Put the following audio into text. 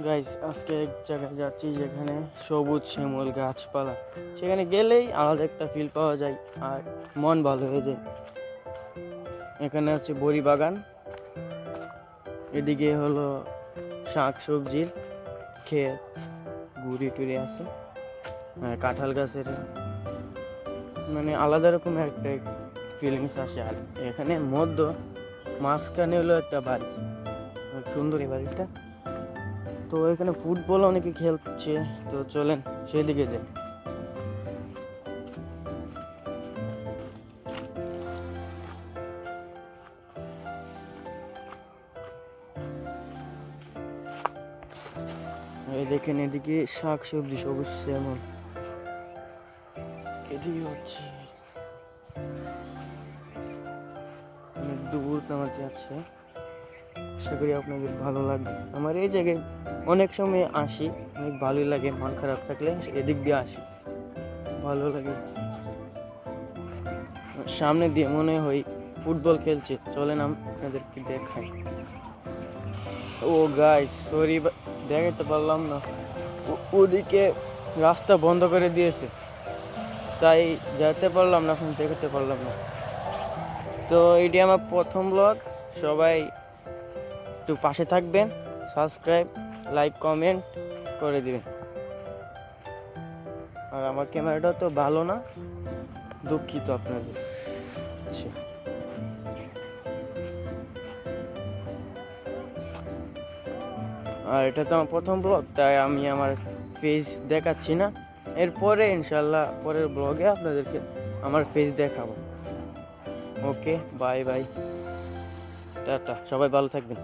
Guys, আজকে এক জায়গায় যাচ্ছি যেখানে সবুজ শ্যামল গাছপালা। সেখানে গেলেই আলাদা একটা ফিল পাওয়া যায় আর মন ভালো হয়ে যায়। এখানে হচ্ছে বড়ি বাগান, এদিকে হলো শাক সবজির ক্ষেত, গুড়ি টুড়ি আছে, আর কাঁঠাল গাছের মানে আলাদা রকমের একটা ফিলিংস আসে। আর এখানে মধ্য মাঝখানে হলো একটা বাড়ি, অনেক সুন্দর এই বাড়িটা। তো এখানে ফুটবল অনেকে খেলছে, তো চলেন সেদিকে যাই। এই দেখেন, এদিকে শাক সবজি সবুজ শ্যামল, এদিকে হচ্ছে অনেক দূর নামাজ যাচ্ছে। আশা করি আপনাদের ভালো লাগবে। আমার এই জায়গায় অনেক সময় আসি, অনেক ভালোই লাগে। মন খারাপ থাকলে এদিক দিয়ে আসি, ভালো লাগে। সামনে দিয়ে মনে হয় ফুটবল খেলছে, চলেন আপনাদেরকে দেখাই। ও গাইস, সরি, দেখাতে পারলাম না। ওদিকে রাস্তা বন্ধ করে দিয়েছে, তাই যেতে পারলাম না, এখন দেখাতে পারলাম না। তো এটি আমার প্রথম ব্লগ। সবাই একটু পাশে থাকবেন, সাবস্ক্রাইব, লাইক, কমেন্ট করে দিবেন। আর আমার ক্যামেরাটা তো ভালো না, দুঃখিত আপনাদের। আচ্ছা, আর এটা তো আমার প্রথম ব্লগ, তাই আমি আমার পেজ দেখাচ্ছি না। এরপরে ইনশাল্লাহ পরের ব্লগে আপনাদেরকে আমার পেজ দেখাবো। ওকে, বাই বাই, টাটা, সবাই ভালো থাকবেন।